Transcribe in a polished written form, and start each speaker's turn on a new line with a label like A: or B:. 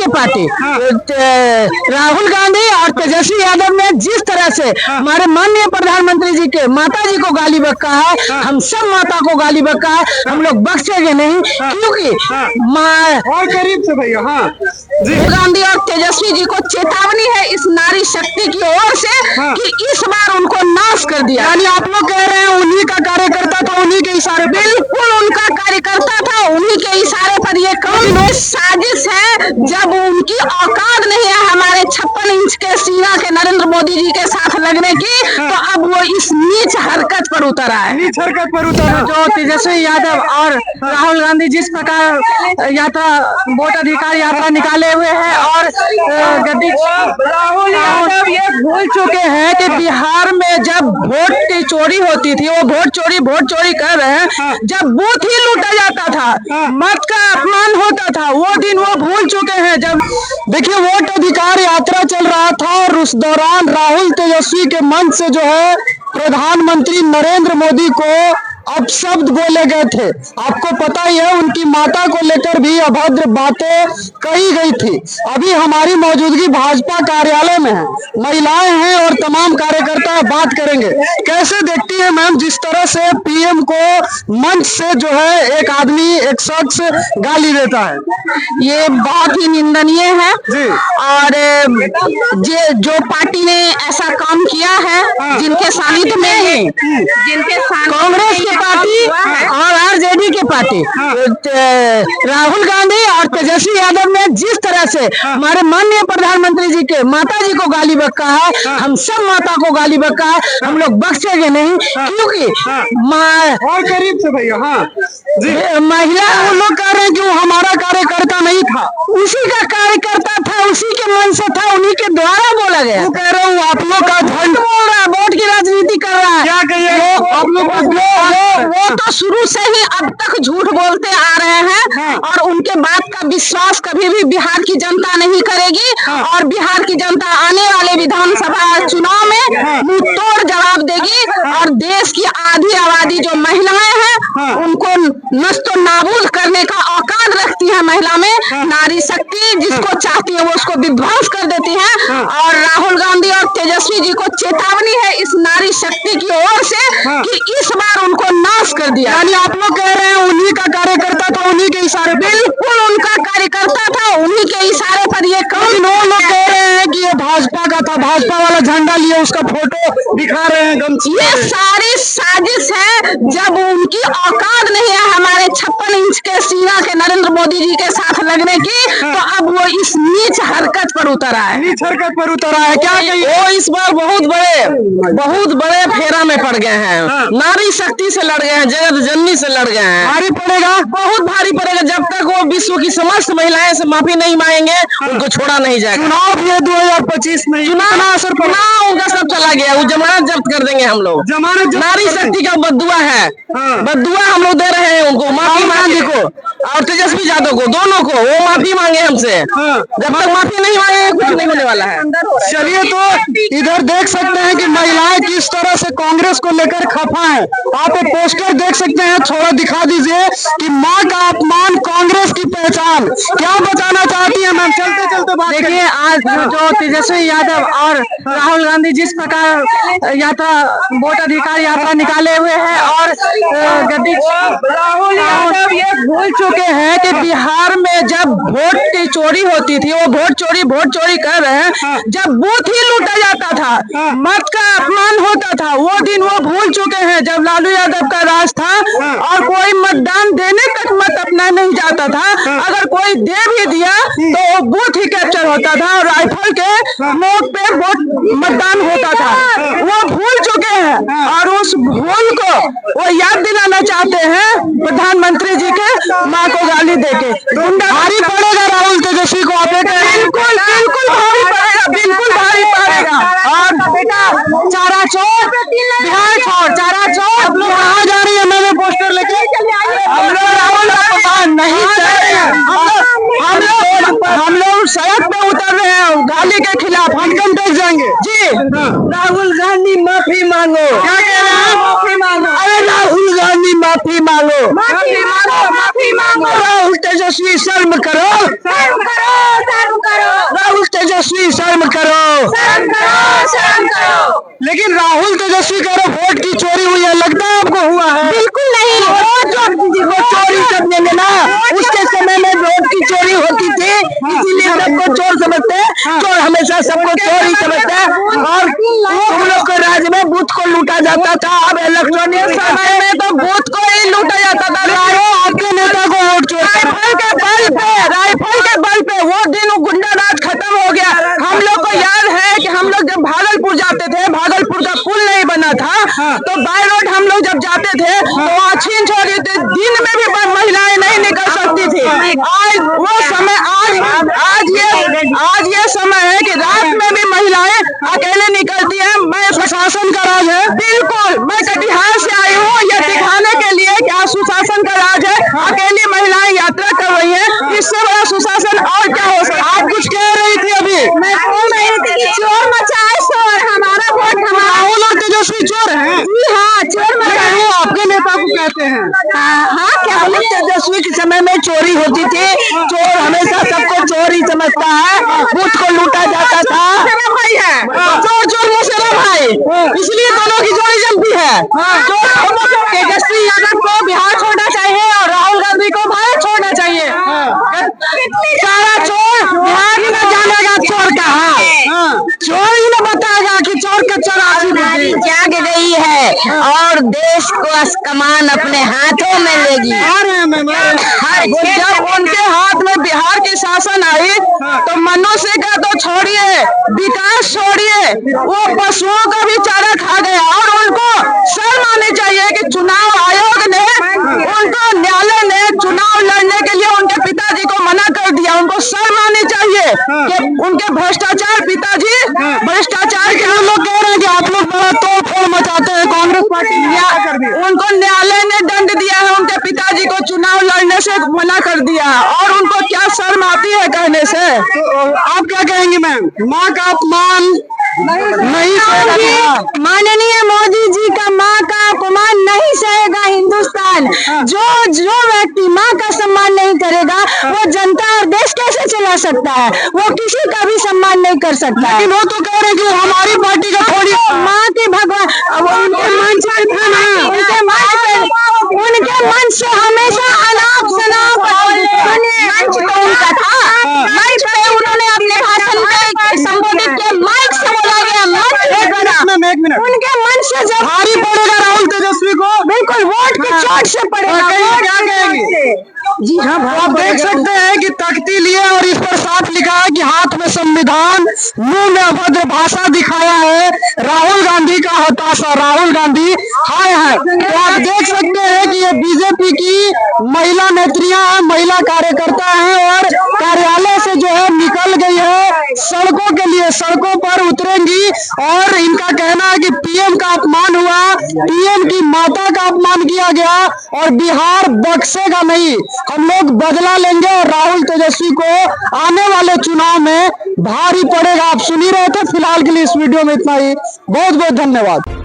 A: Party Rahul Gandhi और तेजस्वी यादव ने जिस तरह से हमारे माननीय प्रधानमंत्री जी के माता जी को गाली बक्का है, हम सब माता को गाली बक्का है, हम लोग बख्शेंगे नहीं, क्योंकि
B: और करीब से भैया। हाँ जी,
A: राहुल गांधी और तेजस्वी जी को चेतावनी है इस नारी शक्ति की ओर से कि इस बार उनको नाश कर दिया। यानी आप लोग कह रहे हैं उन्हीं का कार्यकर्ता था, उन्हीं के इशारे, बिल्कुल उनका कार्यकर्ता था, उन्हीं के इशारे पर ये कौन साजिश है। जब उनकी औकात नहीं है हमारे 56 इंच के सीना के नरेंद्र मोदी जी के साथ लगने की, तो अब वो इस नीच हरकत पर उतर आए।
B: नीच हरकत पर उतर
A: जो तेजस्वी यादव और राहुल गांधी जिस प्रकार यात्रा वोट अधिकार यात्रा निकाले हुए हैं और गद्दी राहुल यादव ये भूल चुके हैं कि बिहार में जब वोट की चोरी होती थी, वो वोट चोरी कर रहे हैं, जब बूथ ही लूटा जाता था, मत का अपमान होता था, वो दिन वो भूल चुके हैं। जब देखिए वोट अधिकार यात्रा चल रहा था और उस दौरान राहुल तेजस्वी के मंच से जो है प्रधानमंत्री नरेंद्र मोदी को अपशब्द बोले गए थे। आपको पता ही है उनकी माता को लेकर भी अभद्र बातें कही गई थी। अभी हमारी मौजूदगी भाजपा कार्यालय में है, महिलाएं हैं और तमाम कार्यकर्ता बात करेंगे। कैसे देखती है मैम जिस तरह से पीएम को मंच से जो है एक आदमी एक शख्स गाली देता है? ये बहुत ही निंदनीय है
B: जी।
A: और जो पार्टी ने ऐसा काम किया है, जिनके सानिध्य में है, जिनके कांग्रेस की पार्टी और आरजेडी की पार्टी, राहुल गांधी और तेजस्वी यादव ने जिस तरह से हमारे माननीय प्रधानमंत्री जी के माता जी को गाली बक्का है, हम सब माता को गाली बक्का है, हम लोग बख्शेंगे नहीं, क्योंकि
B: और करीब से भैया। हाँ जी,
A: महिला वो लोग कह रहे हैं कि वो हमारा कार्यकर्ता नहीं था, उसी का कार्यकर्ता था, उसी के मन से था, उन्हीं के द्वारा बोला गया। वो कह रहा हूँ आप लोग का झंड बोल रहा है, वोट की राजनीति कर रहा है।
B: क्या कहिए आप लोग?
A: वो तो शुरू से ही अब तक झूठ बोलते आ रहे हैं और उनके बात का विश्वास कभी भी बिहार की जनता नहीं करेगी और बिहार की जनता आने वाले विधानसभा चुनाव में मुंह तोड़ जवाब देगी और देश की आधी आबादी जो महिलाएं हैं उनको नस्तो नाबूद करने का औकात रखती है। महिला में नारी शक्ति जिसको चाहती है वो उसको विध्वंस कर देती है और राहुल गांधी और तेजस्वी जी को चेतावनी है इस नारी शक्ति की ओर से कि इस बार उनको नाश कर दिया। यानी आप लोग कह रहे हैं उन्हीं का कार्यकर्ता था, उन्हीं के इशारे, बिल्कुल उनका कार्यकर्ता था, उन्हीं के इशारे पर ये कौन लोग कह रहे हैं कि ये भाजपा का था, भाजपा वाला झंडा लिए उसका फोटो दिखा रहे हैं। ये सारी साजिश है। जब उनकी औकात नहीं है हमारे 56 इंच के सीना के नरेंद्र मोदी जी के साथ लगने की, तो अब वो इस नीच हरकत पर उतर आए।
B: नीच हरकत पर उतर आए। क्या कहिए?
A: वो इस बार बहुत बड़े फेरा में पड़ गए हैं, नारी शक्ति से लड़ गए हैं, जगत जननी से लड़ गए हैं।
B: भारी पड़ेगा,
A: बहुत भारी पड़ेगा। जब तक वो विश्व की समस्त महिलाएं से माफी नहीं मांगेंगे उनको छोड़ा नहीं जाएगा।
B: चुनाव भी 2025 में
A: चुनाव उनका सब चला गया, वो जमानत जब्त कर देंगे हम लोग।
B: जमानत
A: नारी शक्ति का बददुआ है, बददुआ हम लोग दे रहे हैं उनको, माफी गांधी को और तेजस्वी यादव को, दोनों को। वो माफी मांगे हमसे, जब तक माफी नहीं मांगे कुछ नहीं होने वाला है।
B: चलिए, तो इधर देख सकते हैं कि महिलाएं किस तरह से कांग्रेस को लेकर खफा है। आप एक पोस्टर देख सकते हैं, थोड़ा दिखा दीजिए कि माँ का अपमान कांग्रेस की पहचान। क्या बताना चाहती है मैम? चलते चलते बात
A: देखिए, आज जो तेजस्वी यादव और राहुल गांधी जिस प्रकार यात्रा वोट अधिकार यात्रा निकाले हुए हैं और गद्दी राहुल यादव ये भूल चुके हैं कि बिहार में जब वोट की चोरी होती थी, वो वोट चोरी कर रहे हैं, जब बूथ ही लूटा जाता था, मत का अपमान होता था, वो दिन वो भूल चुके हैं। जब लालू यादव का राज था और कोई मतदान देने तक मत अपना नहीं जाता था, अगर कोई दे भी दिया तो वो बूथ ही कैप्चर होता था और राइफल के नोट पे वोट मतदान होता था। वो भूल चुके हैं और उस भूल को वो याद दिलाना चाहते हैं प्रधानमंत्री जी के माँ को गाली देके। भारी पड़ेगा राहुल तेजस्वी को, बिल्कुल भारी पड़ेगा, बिल्कुल भारी पड़ेगा। और बेटा चारा चौक बिहार छोड़, चारा चौक कहाँ जा रही है? मैंने पोस्टर लेके हम लोग राहुल का अपमान नहीं कर रहे हैं, हम लोग सड़क पे उतर रहे हैं गाली के खिलाफ, हम कम देख जाएंगे जी। राहुल गांधी माफी मांगो। क्या कह रहे हैं? माफी मांगो। अरे राहुल गांधी माफी मांगो, माफी मांगो। राहुल तेजस्वी शर्म करो, शर्म करो।
B: शर्म करो।
A: शर्म करो।
B: लेकिन राहुल तेजस्वी कह रहे वोट की चोरी हुई है, लगता है आपको हुआ है?
A: बिल्कुल नहीं।
B: वो चोरी जब लेंगे ना, उसके समय में वोट की चोरी होती थी, इसीलिए सबको चोर समझते हैं। चोर हमेशा सबको चोर ही समझते हैं। और तुम लोग के राज्य में बूथ को लूटा जाता था, अब इलेक्ट्रॉनिक समय में तो बूथ को ही लूटा जाता था। आपके नेता को वोट चोर राइफल के बल पे वो दिन गुंडा राज खत्म हो गया। हम लोग को याद है कि हम लोग जब भागलपुर जाते थे, भागलपुर का पुल नहीं बना था, तो बाय रोड हम लोग जब जाते थे तो वहाँ छीन छोड़ देते, दिन में भी महिलाएं नहीं निकल सकती थी। आज वो समय आज ये समय है कि रात में भी महिलाएं अकेले निकलती हैं। मैं सुशासन का राज है, बिल्कुल। मैं कटिहार से आई हूँ ये दिखाने के लिए कि आज सुशासन का राज है। अकेली महिलाएं यात्रा कर रही है, इससे बड़ा सुशासन और क्या हो सकता। आप कुछ कह रही थी अभी?
A: मैं बोल रही थी कि चोर मचाए शोर, हमारा वोट हमारा।
B: राहुल और तेजस्वी चोर हैं?
A: जी हाँ, चोर मचाए।
B: वो आपके नेता को कहते हैं।
A: हाँ, क्या बोले?
B: तेजस्वी के समय में चोरी होती थी, चोर हमेशा सबको चोर ही समझता है, बूथ को लूटा जाता था।
A: भाई है
B: चोर चोर मुशर्रफ भाई, इसलिए दोनों की जोड़ी जमती है।
A: तेजस्वी यादव को बिहार छोड़ना चाहिए और राहुल गांधी को भारत छोड़ना चाहिए।
B: सारा चोर बिहार ही न जानेगा चोर का हाल, चोर ही न बताएगा कि चोर के 84
C: नारी जाग रही है और देश को कमान अपने हाथों में लेगी।
B: जब उनके हाथ में बिहार की शासन आई तो मनुष्य का तो छोड़िए, विकास छोड़िए, वो पशुओं का भी चारा खा गया। और उनको शर्म आनी चाहिए कि चुनाव आयोग ने उनको, न्यायालय ने चुनाव लड़ने के लिए उनके पिताजी को मना कर दिया। उनको शर्म आनी चाहिए कि उनके भ्रष्टाचार, पिताजी भ्रष्टाचार के लोग कह रहे हैं कि आप लोग बड़ा तोड़ फोड़ मचाते हैं, कांग्रेस पार्टी उनको न्यायालय ने दंड दिया है, उनके पिताजी को चुनाव लड़ने से मना कर दिया। और उनको क्या शर्म आती है कहने से? तो आप क्या कहेंगे मैम? माँ का अपमान नहीं सहेगा।
A: माननीय मोदी जी का माँ का अपमान नहीं सहेगा हिंदुस्तान। जो व्यक्ति माँ का सम्मान नहीं करेगा वो जनता और देश कैसे चला सकता है? वो किसी का भी सम्मान नहीं कर सकता।
B: लेकिन वो तो कह रहे हैं कि हमारी पार्टी का थोड़ी
A: माँ के भगवान, अब उनके मन से था ना, उनके मन से हमेशा अनाप शनाप मंच तो उनका था। मंच पे उन्होंने अपने भाषण में संबोधित किया, माइक से बोला गया,
B: एक मिनट
A: उनके मन से जब
B: भारी पड़ेगा राहुल तेजस्वी को,
A: बिल्कुल वोट की चोट से पड़ेगा।
B: क्या कहेंगे?
A: जी हाँ,
B: आप देख सकते हैं कि तख्ती लिए और इस पर साफ लिखा है कि हाथ में संविधान, मुंह में अभद्र भाषा दिखाया है राहुल गांधी का हताशा। राहुल गांधी हाय है। तो आप देख सकते हैं कि ये बीजेपी की महिला नेत्रियां हैं, महिला कार्यकर्ता हैं और कार्यालय से जो है निकल गई है, सड़कों के लिए सड़कों पर उतरेंगी। और इनका कहना है कि पीएम का अपमान हुआ, पीएम की माता का अपमान किया गया और बिहार बख्शेगा नहीं। हम लोग बदला लेंगे और राहुल तेजस्वी को आने वाले चुनाव में भारी पड़ेगा। आप सुन ही रहे थे। फिलहाल के लिए इस वीडियो में इतना ही। बहुत बहुत धन्यवाद।